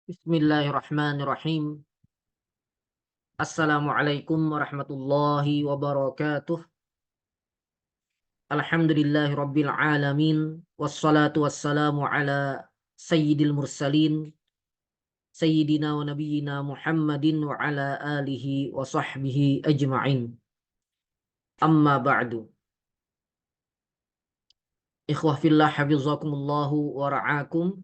Bismillahirrahmanirrahim. Assalamualaikum warahmatullahi wabarakatuh. Alhamdulillahi rabbil alamin. Wassalatu wassalamu ala sayyidil mursalin. Sayyidina wa nabiyyina Muhammadin wa ala alihi wa sahbihi ajma'in. Amma ba'du. Ikhwah fillah hafizakumullahu wa ra'akum.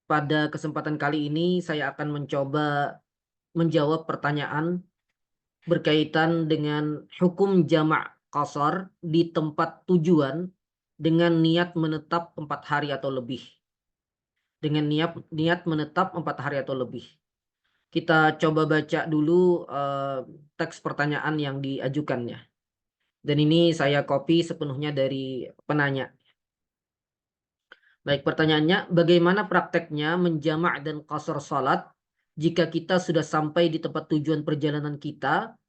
Pada kesempatan kali ini saya akan mencoba menjawab pertanyaan berkaitan dengan hukum jamak qasar di tempat tujuan dengan niat menetap 4 hari atau lebih. Dengan niat menetap 4 hari atau lebih. Kita coba baca dulu teks pertanyaan yang diajukannya. Dan ini saya copy sepenuhnya dari penanya. Baik, pertanyaannya, bagaimana prakteknya menjamak dan qasar salat jika kita sudah sampai di tempat tujuan perjalanan kita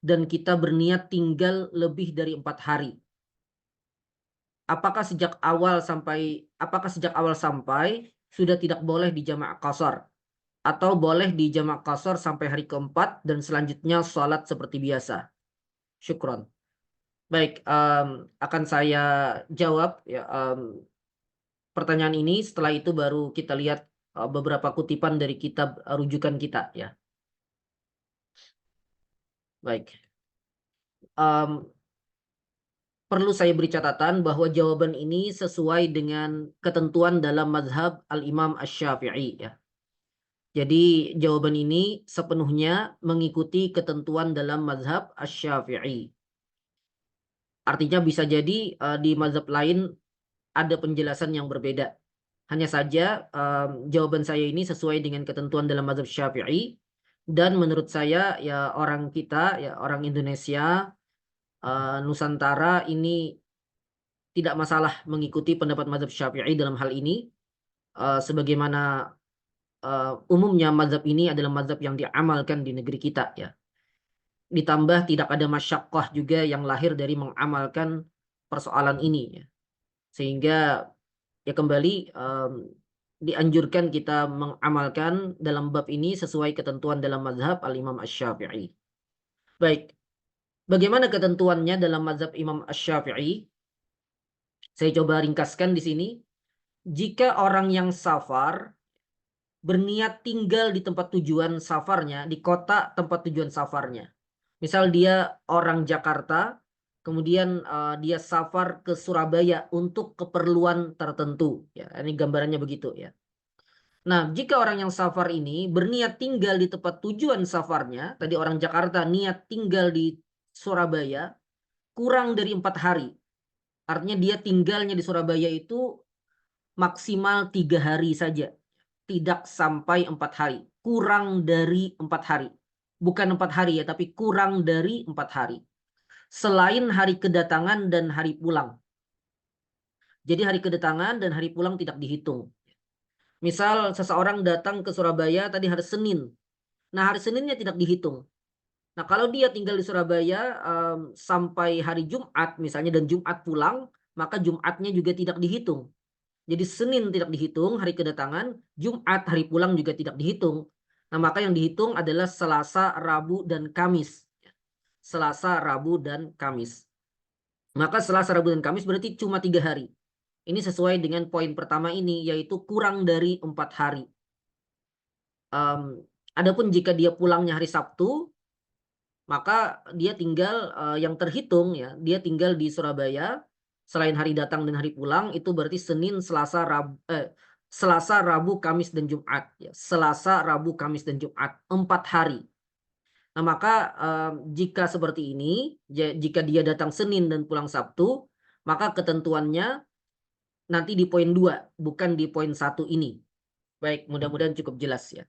dan kita berniat tinggal lebih dari 4 hari. Apakah sejak awal sampai sudah tidak boleh dijamak qasar atau boleh dijamak qasar sampai hari keempat dan selanjutnya sholat seperti biasa? Syukron. Baik, akan saya jawab ya, pertanyaan ini. Setelah itu baru kita lihat beberapa kutipan dari kitab rujukan kita ya. Baik. Perlu saya beri catatan bahwa jawaban ini sesuai dengan ketentuan dalam mazhab Al-Imam Asy-Syafi'i ya. Jadi jawaban ini sepenuhnya mengikuti ketentuan dalam mazhab Asy-Syafi'i. Artinya bisa jadi di mazhab lain ada penjelasan yang berbeda. Hanya saja jawaban saya ini sesuai dengan ketentuan dalam mazhab Syafi'i, dan menurut saya ya orang kita ya orang Indonesia Nusantara ini tidak masalah mengikuti pendapat mazhab Syafi'i dalam hal ini, sebagaimana umumnya mazhab ini adalah mazhab yang diamalkan di negeri kita ya. Ditambah tidak ada masyaqqah juga yang lahir dari mengamalkan persoalan ini ya. Sehingga ya kembali dianjurkan kita mengamalkan dalam bab ini sesuai ketentuan dalam mazhab Al-Imam Asy-Syafi'i. Baik, bagaimana ketentuannya dalam mazhab Imam Asy-Syafi'i? Saya coba ringkaskan di sini. Jika orang yang safar berniat tinggal di tempat tujuan safarnya, di kota tempat tujuan safarnya. Misal dia orang Jakarta, kemudian dia safar ke Surabaya untuk keperluan tertentu. Ya, ini gambarannya begitu ya. Nah, jika orang yang safar ini berniat tinggal di tempat tujuan safarnya, tadi orang Jakarta niat tinggal di Surabaya kurang dari 4 hari. Artinya dia tinggalnya di Surabaya itu maksimal 3 hari saja, tidak sampai 4 hari, kurang dari 4 hari, bukan 4 hari ya, tapi kurang dari 4 hari, selain hari kedatangan dan hari pulang. Jadi hari kedatangan dan hari pulang tidak dihitung. Misal seseorang datang ke Surabaya tadi hari Senin, nah hari Seninnya tidak dihitung. Nah kalau dia tinggal di Surabaya sampai hari Jumat misalnya dan Jumat pulang, maka Jumatnya juga tidak dihitung. Jadi Senin tidak dihitung hari kedatangan, Jumat hari pulang juga tidak dihitung. Nah, maka yang dihitung adalah Selasa, Rabu, dan Kamis. Selasa, Rabu, dan Kamis. Maka Selasa, Rabu, dan Kamis berarti cuma 3 hari. Ini sesuai dengan poin pertama ini, yaitu kurang dari 4 hari. Adapun jika dia pulangnya hari Sabtu, maka dia tinggal yang terhitung ya, dia tinggal di Surabaya. Selain hari datang dan hari pulang itu berarti Senin, Selasa, Rabu, Kamis dan Jumat ya. Selasa, Rabu, Kamis dan Jumat, 4 hari. Nah, maka jika seperti ini, jika dia datang Senin dan pulang Sabtu, maka ketentuannya nanti di poin 2, bukan di poin 1 ini. Baik, mudah-mudahan cukup jelas ya.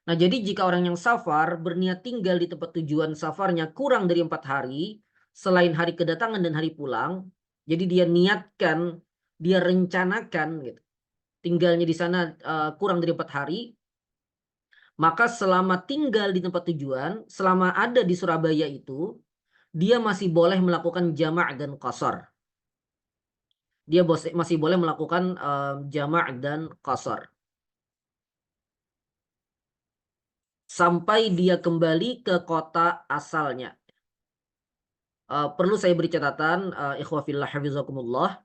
Nah, jadi jika orang yang safar berniat tinggal di tempat tujuan safarnya kurang dari 4 hari, selain hari kedatangan dan hari pulang, jadi dia niatkan, dia rencanakan gitu, tinggalnya di sana kurang dari 4 hari, maka selama tinggal di tempat tujuan, selama ada di Surabaya itu, dia masih boleh melakukan jamak dan qasar. dia masih boleh melakukan jama' dan qasar sampai dia kembali ke kota asalnya. Perlu saya beri catatan, ikhwah fillah hafizakumullah,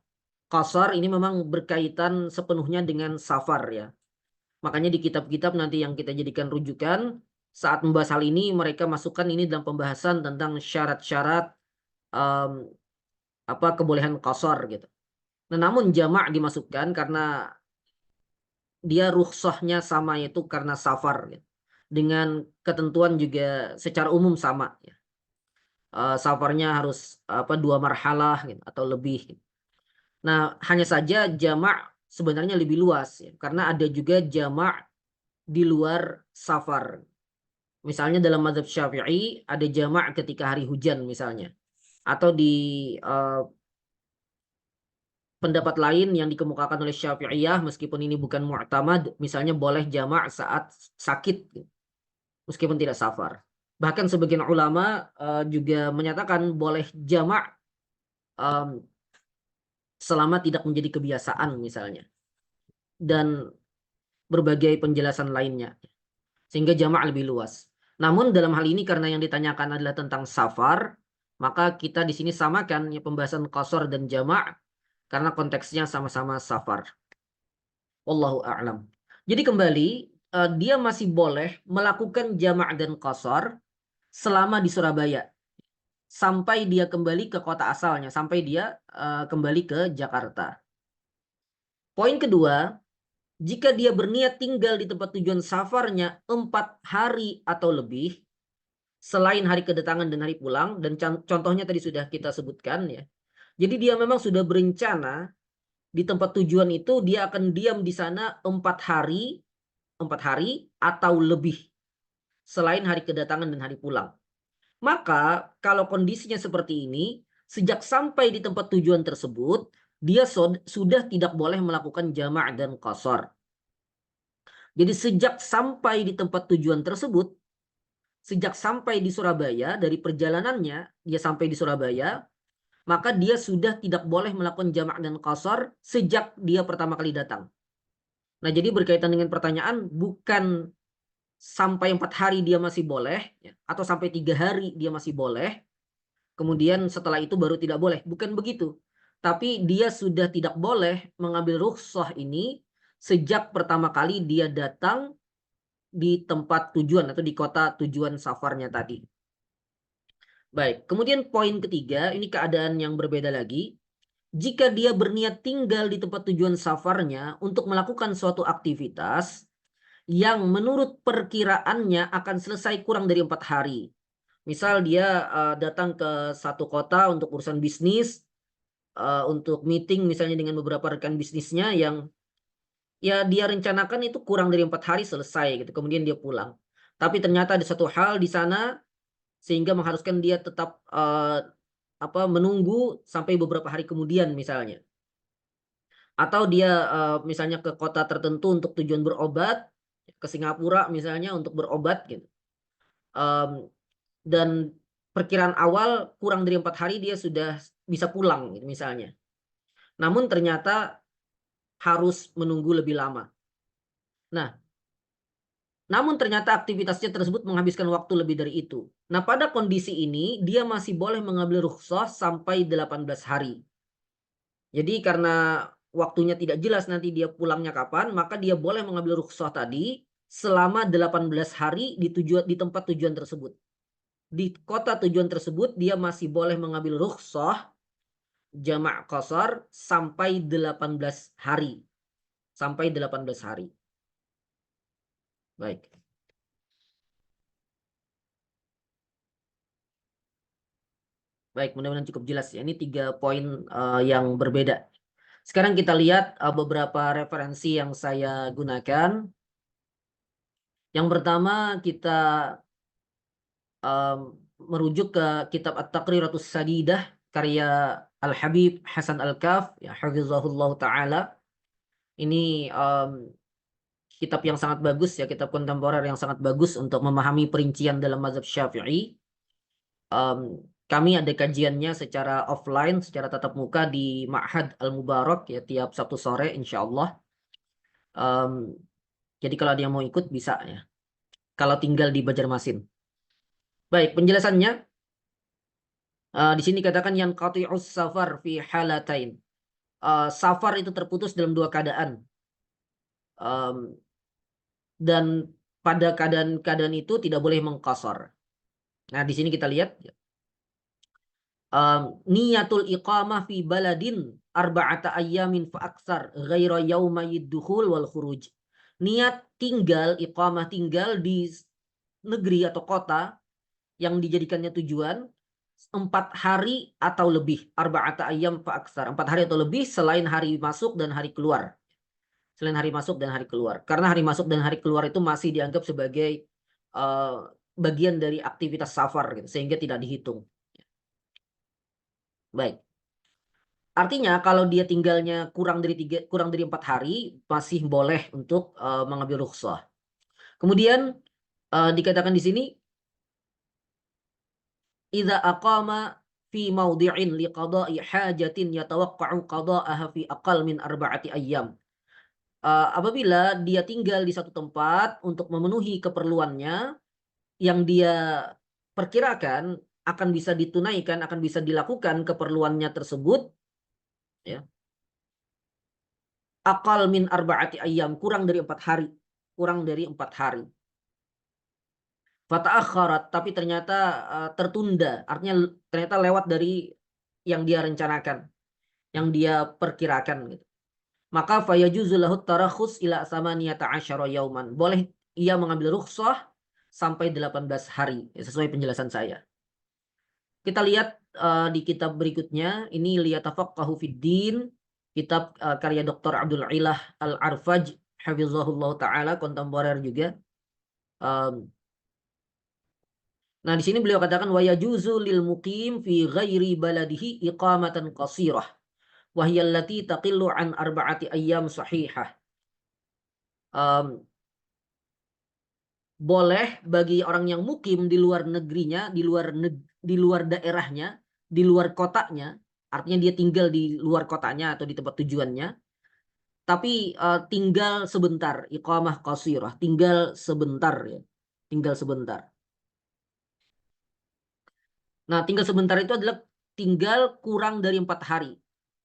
qasar ini memang berkaitan sepenuhnya dengan safar ya. Makanya di kitab-kitab nanti yang kita jadikan rujukan saat membahas hal ini, mereka masukkan ini dalam pembahasan tentang syarat-syarat kebolehan qasar gitu. Nah, namun jama' dimasukkan karena dia rukhsahnya sama, yaitu karena safar gitu. Dengan ketentuan juga secara umum sama ya. Safarnya harus 2 marhalah gitu, atau lebih gitu. Nah, hanya saja jama' sebenarnya lebih luas ya, karena ada juga jama' di luar safar. Misalnya dalam mazhab Syafi'i ada jama' ketika hari hujan misalnya. Atau di pendapat lain yang dikemukakan oleh Syafi'iyah, meskipun ini bukan mu'tamad, misalnya boleh jama' saat sakit gitu, meskipun tidak safar. Bahkan sebagian ulama juga menyatakan boleh jama' selama tidak menjadi kebiasaan misalnya. Dan berbagai penjelasan lainnya. Sehingga jama' lebih luas. Namun dalam hal ini karena yang ditanyakan adalah tentang safar, maka kita di sini samakan ya pembahasan qasar dan jama' karena konteksnya sama-sama safar. Wallahu a'lam. Jadi kembali, dia masih boleh melakukan jama' dan qasar selama di Surabaya. Sampai dia kembali ke kota asalnya, sampai dia kembali ke Jakarta. Poin kedua, jika dia berniat tinggal di tempat tujuan safarnya 4 hari atau lebih, selain hari kedatangan dan hari pulang, dan contohnya tadi sudah kita sebutkan ya. Jadi dia memang sudah berencana di tempat tujuan itu dia akan diam di sana 4 hari atau lebih, selain hari kedatangan dan hari pulang. Maka kalau kondisinya seperti ini, sejak sampai di tempat tujuan tersebut, dia sudah tidak boleh melakukan jama' dan qasar. Jadi sejak sampai di tempat tujuan tersebut, sejak sampai di Surabaya, dari perjalanannya dia sampai di Surabaya, maka dia sudah tidak boleh melakukan jama' dan qasar sejak dia pertama kali datang. Nah, jadi berkaitan dengan pertanyaan, bukan sampai 4 hari dia masih boleh, ya, atau sampai 3 hari dia masih boleh, kemudian setelah itu baru tidak boleh. Bukan begitu. Tapi dia sudah tidak boleh mengambil rukhsah ini sejak pertama kali dia datang di tempat tujuan atau di kota tujuan safarnya tadi. Baik, kemudian poin ketiga, ini keadaan yang berbeda lagi. Jika dia berniat tinggal di tempat tujuan safarnya untuk melakukan suatu aktivitas yang menurut perkiraannya akan selesai kurang dari 4 hari. Misal dia datang ke satu kota untuk urusan bisnis, untuk meeting misalnya dengan beberapa rekan bisnisnya yang ya dia rencanakan itu kurang dari 4 hari selesai gitu. Kemudian dia pulang. Tapi ternyata ada satu hal di sana sehingga mengharuskan dia tetap menunggu sampai beberapa hari kemudian misalnya. Atau dia misalnya ke kota tertentu untuk tujuan berobat, ke Singapura misalnya untuk berobat gitu. Dan perkiraan awal kurang dari 4 hari dia sudah bisa pulang gitu misalnya. Namun ternyata harus menunggu lebih lama. Nah, namun ternyata aktivitasnya tersebut menghabiskan waktu lebih dari itu. Nah, pada kondisi ini dia masih boleh mengambil rukhsah sampai 18 hari. Jadi karena waktunya tidak jelas nanti dia pulangnya kapan, maka dia boleh mengambil rukhsah tadi selama 18 hari di tempat tujuan tersebut. Di kota tujuan tersebut dia masih boleh mengambil rukhsah jama' qasar sampai 18 hari. Sampai 18 hari. Baik. Baik, mudah-mudahan cukup jelas ya. Ini 3 poin yang berbeda. Sekarang kita lihat beberapa referensi yang saya gunakan. Yang pertama kita merujuk ke kitab At-Taqriratus Sadidah karya Al-Habib Hasan Al-Kaf ya hafizahullah taala. Ini kitab yang sangat bagus ya, kitab kontemporer yang sangat bagus untuk memahami perincian dalam mazhab Syafi'i. Kami ada kajiannya secara offline, secara tatap muka di Ma'had Al-Mubarak ya tiap Sabtu sore insya Allah. Jadi kalau ada yang mau ikut bisa ya. Kalau tinggal di Banjarmasin. Baik, penjelasannya di sini katakan yang qati'us safar fi halatain. Safar itu terputus dalam dua keadaan. Dan pada keadaan-keadaan itu tidak boleh mengqasar. Nah, di sini kita lihat niyatul iqamah fi baladin arba'ata ayyamin fa aksar ghaira yaumayid dukhul wal khuruj. Niat tinggal, iqamah tinggal di negeri atau kota yang dijadikannya tujuan 4 hari atau lebih. Arba'ata ayyam fa aksar. 4 hari atau lebih selain hari masuk dan hari keluar. Selain hari masuk dan hari keluar. Karena hari masuk dan hari keluar itu masih dianggap sebagai bagian dari aktivitas safar gitu, sehingga tidak dihitung. Baik. Artinya kalau dia tinggalnya kurang dari 4 hari masih boleh untuk mengambil rukhsah. Kemudian dikatakan di sini idza aqama fi mawdi'in liqada'i hajatin yatawaqqa'u qada'aha fi aqal min 4 ayyam. Apabila dia tinggal di satu tempat untuk memenuhi keperluannya yang dia perkirakan akan bisa ditunaikan, akan bisa dilakukan keperluannya tersebut ya. Aqal min 4 ayyam, kurang dari 4 hari. Kurang dari 4 hari. Fata'akharat, tapi ternyata tertunda. Artinya ternyata lewat dari yang dia rencanakan, yang dia perkirakan gitu. Maka fayajuzu lahu tarakhus ila samaniyata asyara yauman. Boleh ia mengambil rukhsah sampai 18 hari, sesuai penjelasan saya. Kita lihat di kitab berikutnya, ini liyatafaqahu fiddin, kitab karya Dr. Abdul Ilah Al-Arfaj, hafizahullah ta'ala, kontemporer juga. Nah, di sini beliau katakan wa yajuzu lil muqim fi ghairi baladihi iqamatan qasirah wa hiya allati taqillu an 4 ayyam sahihah. Boleh bagi orang yang mukim di luar negerinya, di luar daerahnya, di luar kotanya, artinya dia tinggal di luar kotanya atau di tempat tujuannya, tapi tinggal sebentar, iqamah qasirah, tinggal sebentar ya. Tinggal sebentar. Nah, tinggal sebentar itu adalah tinggal kurang dari 4 hari.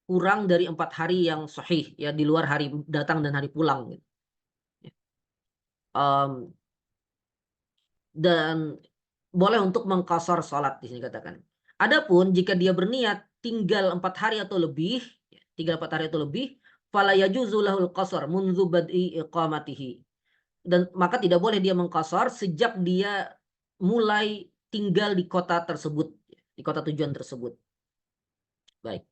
Kurang dari 4 hari yang sahih, ya, di luar hari datang dan hari pulang. Gitu. Dan boleh untuk mengqasar salat di sini katakan. Adapun jika dia berniat tinggal 4 hari atau lebih, tinggal 4 hari atau lebih, fala yajuzu lahul qasar munzu bad'i iqamatihi. Dan maka tidak boleh dia mengqasar sejak dia mulai tinggal di kota tersebut, di kota tujuan tersebut. Baik.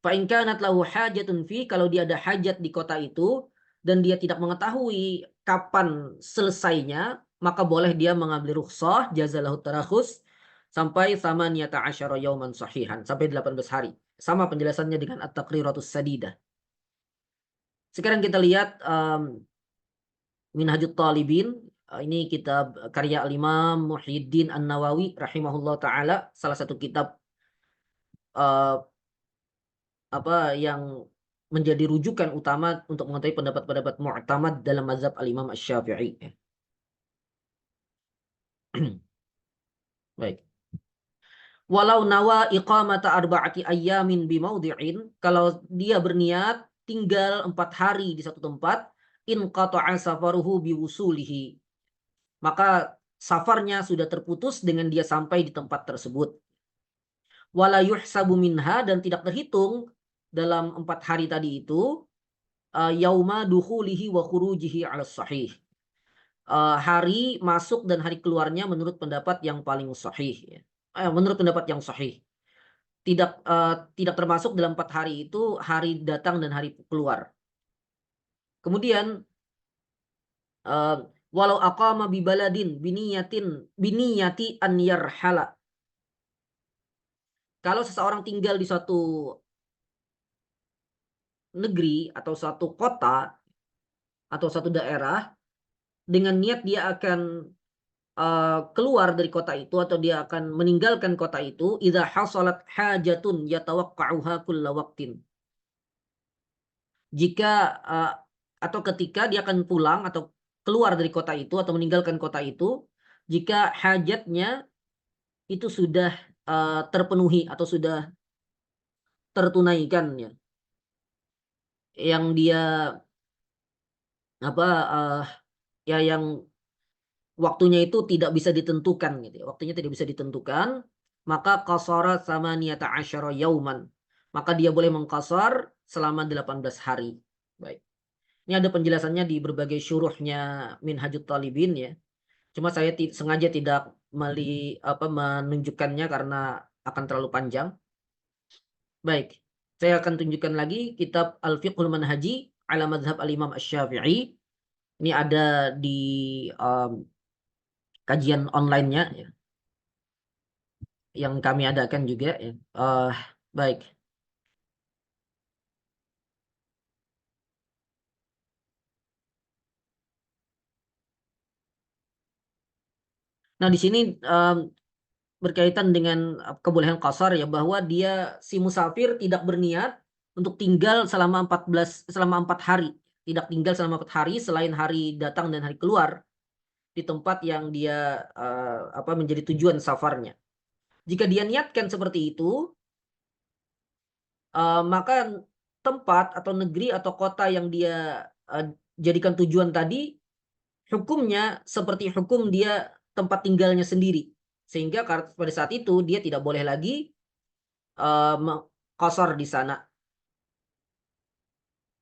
Fa in kanat lahu hajatun fi, kalau dia ada hajat di kota itu dan dia tidak mengetahui kapan selesainya, maka boleh dia mengambil rukhsah jazalahu tarakhus sampai samaniyata asyara yauman sahihan, sampai 18 hari. Sama penjelasannya dengan At-Taqriratus Sadidah. Sekarang kita lihat Minhajut Talibin. Ini kitab karya Al-Imam Muhyiddin An-Nawawi rahimahullah taala, salah satu kitab yang menjadi rujukan utama untuk mengetahui pendapat-pendapat mu'tamad dalam mazhab al-Imam Asy-Syafi'i. Baik. Walau nawa iqamata 4 ayyamin bi maudhi'in, kalau dia berniat tinggal 4 hari di satu tempat, in qata'a safaruhu bi wusulihi, maka safarnya sudah terputus dengan dia sampai di tempat tersebut. Wala yuhsabu minha, dan tidak terhitung dalam 4 hari tadi itu yauma dukhulihi wa khurujihi 'ala sahih. Hari masuk dan hari keluarnya menurut pendapat yang paling sahih ya. Menurut pendapat yang sahih. Tidak termasuk dalam 4 hari itu hari datang dan hari keluar. Kemudian walau aqama bi baladin biniyati an yarhala. Kalau seseorang tinggal di suatu negeri atau suatu kota atau suatu daerah dengan niat dia akan keluar dari kota itu atau dia akan meninggalkan kota itu idza hasalat hajatun yatawaqqa'uha kulla waqtin. Jika atau ketika dia akan pulang atau keluar dari kota itu atau meninggalkan kota itu jika hajatnya itu sudah terpenuhi atau sudah tertunaikan ya. Yang dia apa ya yang waktunya itu tidak bisa ditentukan gitu ya. Waktunya tidak bisa ditentukan, maka qasara samaniyata asyara yauman. Maka dia boleh mengqasar selama 18 hari. Baik. Ini ada penjelasannya di berbagai syuruhnya Minhajut Talibin ya. Cuma saya sengaja tidak menunjukkannya karena akan terlalu panjang. Baik. Saya akan tunjukkan lagi kitab Al-Fiqhul Manhaji ala Madhab Al-Imam Asy-Syafi'i. Ini ada di kajian online-nya ya, yang kami adakan juga ya. Baik. Nah, di sini berkaitan dengan kebolehan qasar ya, bahwa dia si musafir tidak berniat untuk tinggal selama 4 hari, tidak tinggal selama 4 hari selain hari datang dan hari keluar di tempat yang dia menjadi tujuan safarnya. Jika dia niatkan seperti itu, maka tempat atau negeri atau kota yang dia jadikan tujuan tadi hukumnya seperti hukum dia tempat tinggalnya sendiri. Sehingga pada saat itu dia tidak boleh lagi qasar di sana.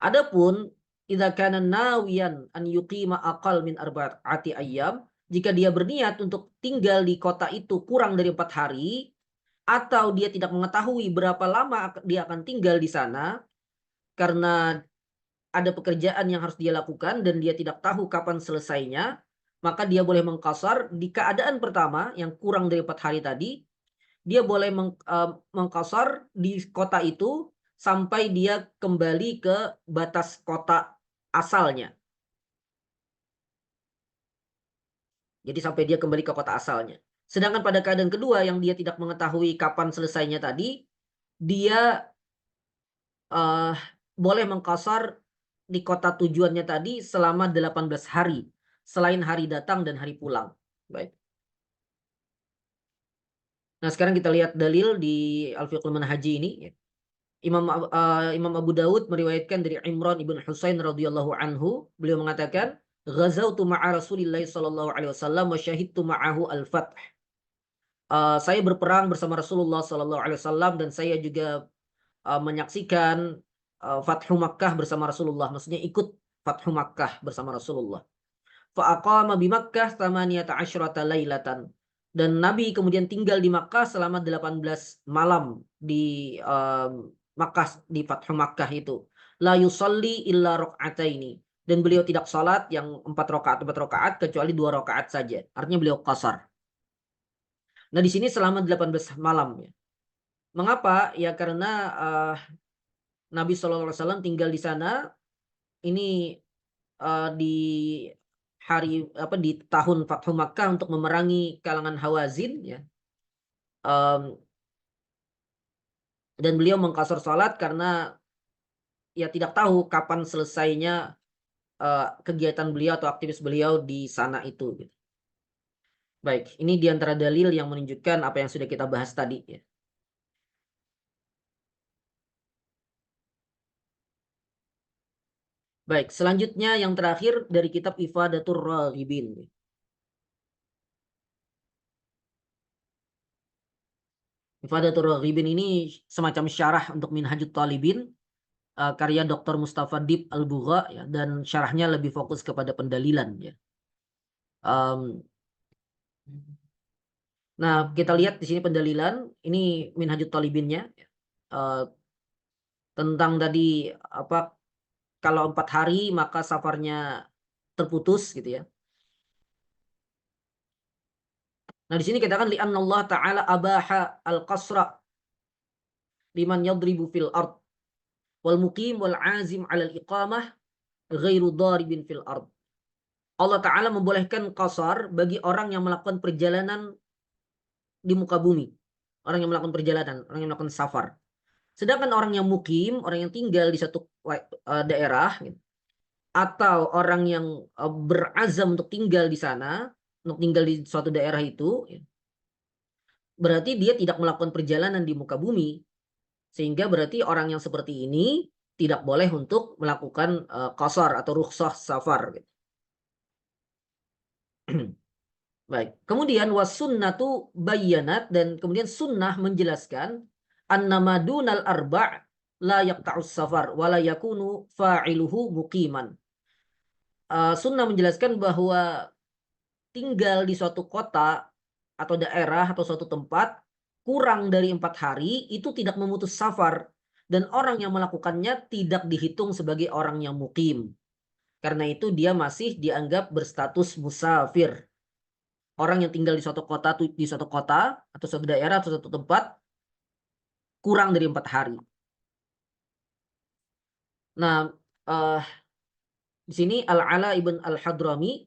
Adapun idza kana nawiyan an yuqima aqal min arba'ati ayyam, jika dia berniat untuk tinggal di kota itu kurang dari 4 hari atau dia tidak mengetahui berapa lama dia akan tinggal di sana karena ada pekerjaan yang harus dia lakukan dan dia tidak tahu kapan selesainya, maka dia boleh mengqasar di keadaan pertama yang kurang dari 4 hari tadi. Dia boleh mengqasar di kota itu sampai dia kembali ke batas kota asalnya. Jadi sampai dia kembali ke kota asalnya. Sedangkan pada keadaan kedua yang dia tidak mengetahui kapan selesainya tadi, dia boleh mengqasar di kota tujuannya tadi selama 18 hari selain hari datang dan hari pulang. Baik. Nah, sekarang kita lihat dalil di Al-Fiqhul Manhaji ini ya. Imam Abu Dawud meriwayatkan dari Imran ibn Husain radhiyallahu anhu, beliau mengatakan, "Ghazautu ma'a Rasulillah sallallahu alaihi wasallam wa syahidtu ma'ahu al-fath." Saya berperang bersama Rasulullah sallallahu alaihi wasallam dan saya juga menyaksikan Fathu Makkah bersama Rasulullah, maksudnya ikut Fathu Makkah bersama Rasulullah. Fa aqama bi Makkah thamaniyata asyrata lailatan. Dan Nabi kemudian tinggal di Makkah selama 18 malam di Makkah, di Fathu Makkah itu. La yusalli illa raq'ataini. Dan beliau tidak salat yang 4 rakaat kecuali 2 rakaat saja. Artinya beliau qasar. Nah, di sini selama 18 malam ya. Mengapa? Ya karena Nabi SAW tinggal di sana ini di di tahun Fathu Makkah untuk memerangi kalangan Hawazin ya. Dan beliau mengqasar salat karena ya tidak tahu kapan selesainya kegiatan beliau atau aktivitas beliau di sana itu gitu. Baik, ini di antara dalil yang menunjukkan apa yang sudah kita bahas tadi ya. Baik, selanjutnya yang terakhir dari kitab Ifadatur Raghibin. Ifadatur Raghibin ini semacam syarah untuk Minhajut Talibin, karya Dr. Mustafa Dib Al-Bugha ya, dan syarahnya lebih fokus kepada pendalilan ya. Nah, kita lihat di sini pendalilan, ini Minhajut Talibinnya tentang tadi kalau 4 hari maka safarnya terputus gitu ya. Nah, di sini katakan li'anna Allah Ta'ala abaha al-qasra liman yadribu fil ard wal muqim wal azim 'ala al-iqamah ghairu daribin fil ard. Allah Ta'ala membolehkan qasar bagi orang yang melakukan perjalanan di muka bumi. Orang yang melakukan perjalanan, orang yang melakukan safar. Sedangkan orang yang mukim, orang yang tinggal di satu daerah, gitu, atau orang yang berazam untuk tinggal di sana, untuk tinggal di suatu daerah itu, berarti dia tidak melakukan perjalanan di muka bumi. Sehingga berarti orang yang seperti ini tidak boleh untuk melakukan qasar atau rukhsah safar, gitu. Baik. Kemudian wasunnatu bayyanat, dan kemudian sunnah menjelaskan annama dunal arba' la yaqta'us safar wa la yakunu fa'iluhu muqiman. Sunnah menjelaskan bahwa tinggal di suatu kota atau daerah atau suatu tempat kurang dari 4 hari itu tidak memutus safar, dan orang yang melakukannya tidak dihitung sebagai orang yang mukim. Karena itu dia masih dianggap berstatus musafir. Orang yang tinggal di suatu kota atau suatu daerah atau suatu tempat kurang dari 4 hari. Nah, di sini Al-Ala ibn Al-Hadrami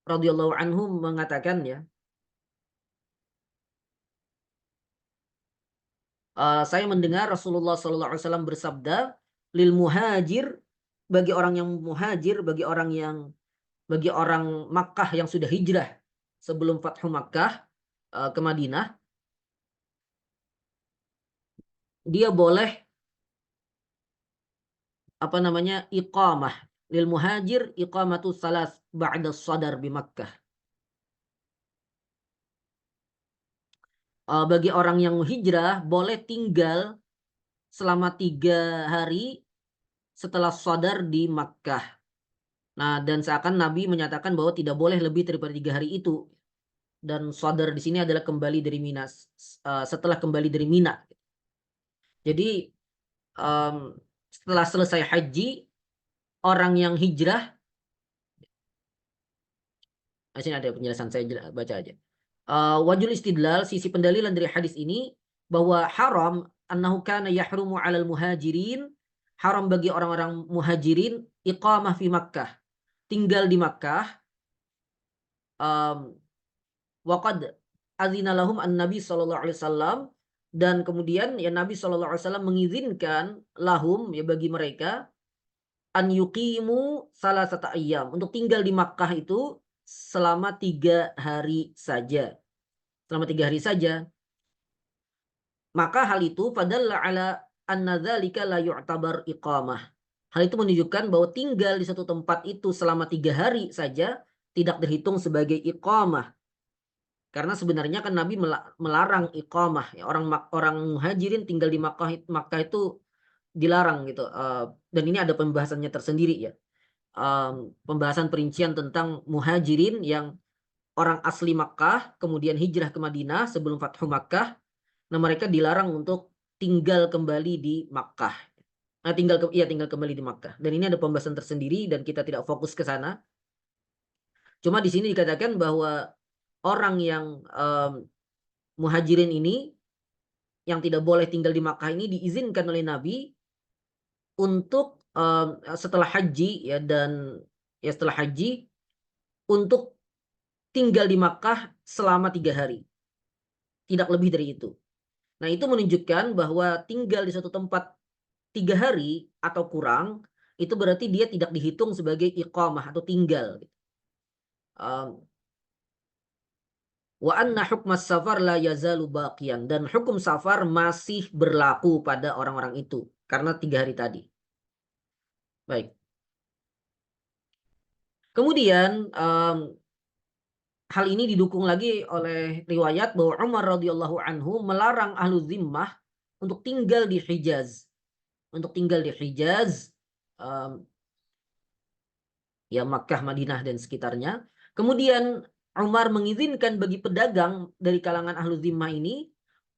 radhiyallahu anhu mengatakan, ya, saya mendengar Rasulullah SAW bersabda, lil muhajir, bagi orang yang muhajir, bagi orang Makkah yang sudah hijrah sebelum Fathu Makkah ke Madinah, dia boleh iqamah. Lil muhajir iqamatu salas ba'da sadar bi Makkah. Bagi orang yang hijrah boleh tinggal selama 3 hari setelah sadar di Makkah. Nah, dan seakan Nabi menyatakan bahwa tidak boleh lebih daripada 3 hari itu. Dan sadar di sini adalah kembali dari Mina, setelah kembali dari Mina. Jadi setelah selesai haji, orang yang hijrah, di sini ada penjelasan, saya baca aja. Wajul istidlal, sisi pendalilan dari hadis ini bahwa haram annahu kana yahrumu 'alal muhajirin, haram bagi orang-orang muhajirin iqamah fi Makkah, tinggal di Makkah, waqad azina lahum an-nabi sallallahu alaihi wasallam, dan kemudian ya Nabi sallallahu alaihi wasallam mengizinkan lahum, ya, bagi mereka, an yuqimu salasata ayyam, untuk tinggal di Makkah itu selama 3 hari saja. Selama 3 hari saja. Maka hal itu fadalla ala anna dzalika la yu'tabar iqamah. Hal itu menunjukkan bahwa tinggal di satu tempat itu selama 3 hari saja tidak terhitung sebagai iqamah. Karena sebenarnya kan Nabi melarang iqamah, ya, orang muhajirin tinggal di Makkah itu dilarang, gitu. Dan ini ada pembahasannya tersendiri, ya. Pembahasan perincian tentang muhajirin yang orang asli Makkah kemudian hijrah ke Madinah sebelum Fathu Makkah. Nah, mereka dilarang untuk tinggal kembali di Makkah. Nah, tinggal kembali di Makkah. Dan ini ada pembahasan tersendiri dan kita tidak fokus ke sana. Cuma di sini dikatakan bahwa orang yang muhajirin ini yang tidak boleh tinggal di Makkah ini diizinkan oleh Nabi untuk setelah haji, ya, dan ya setelah haji untuk tinggal di Makkah selama 3 hari. Tidak lebih dari itu. Nah, itu menunjukkan bahwa tinggal di suatu tempat 3 hari atau kurang, itu berarti dia tidak dihitung sebagai iqamah atau tinggal. Wa anna hukmas safar la yazalu baqiyan, dan hukum safar masih berlaku pada orang-orang itu karena 3 hari tadi. Baik. Kemudian hal ini didukung lagi oleh riwayat bahwa Umar radhiyallahu anhu melarang ahlu zimmah untuk tinggal di Hijaz. Untuk tinggal di Hijaz, ya Makkah, Madinah dan sekitarnya. Kemudian Umar mengizinkan bagi pedagang dari kalangan ahlu zimmah ini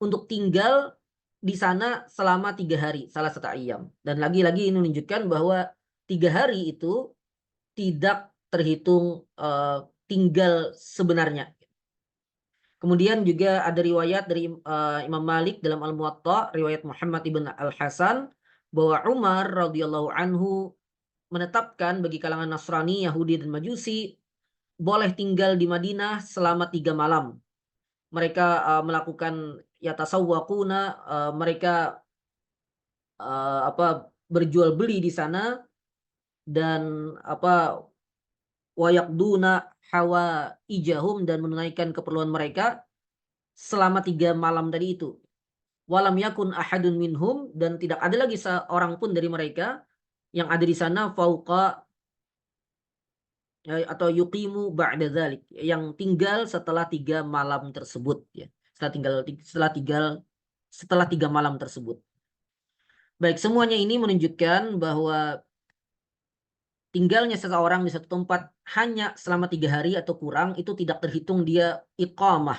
untuk tinggal di sana selama 3 hari, salah satu ayam. Dan lagi-lagi ini menunjukkan bahwa 3 hari itu tidak terhitung tinggal sebenarnya. Kemudian juga ada riwayat dari Imam Malik dalam Al-Muwatta, riwayat Muhammad ibn Al-Hasan, bahwa Umar radhiyallahu anhu menetapkan bagi kalangan Nasrani, Yahudi, dan Majusi boleh tinggal di Madinah selama 3 malam. Mereka melakukan yatasawwaquna, mereka berjual beli di sana dan wayaqduna hawaijahum, dan menunaikan keperluan mereka selama 3 malam tadi itu. Walam yakun ahadun minhum, dan tidak ada lagi seorang pun dari mereka yang ada di sana fauqa atau yuqimu ba'da dzalik, yang tinggal setelah 3 malam tersebut ya. Setelah 3 malam tersebut. Baik, semuanya ini menunjukkan bahwa tinggalnya seseorang di satu tempat hanya selama 3 hari atau kurang itu tidak terhitung dia iqamah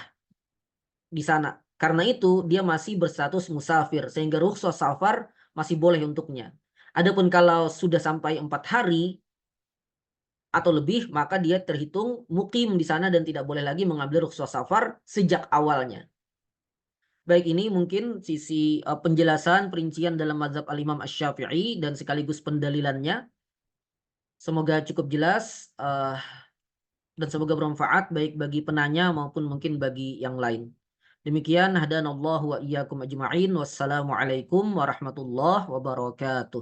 di sana. Karena itu dia masih berstatus musafir, sehingga rukhsah safar masih boleh untuknya. Adapun kalau sudah sampai 4 hari atau lebih, maka dia terhitung mukim di sana dan tidak boleh lagi mengambil rukhsah safar sejak awalnya. Baik, ini mungkin sisi penjelasan perincian dalam mazhab al-Imam Asy-Syafi'i dan sekaligus pendalilannya. Semoga cukup jelas dan semoga bermanfaat baik bagi penanya maupun mungkin bagi yang lain. Demikian, hadanallahu wa iyyakum ajma'in. Wassalamualaikum warahmatullahi wabarakatuh.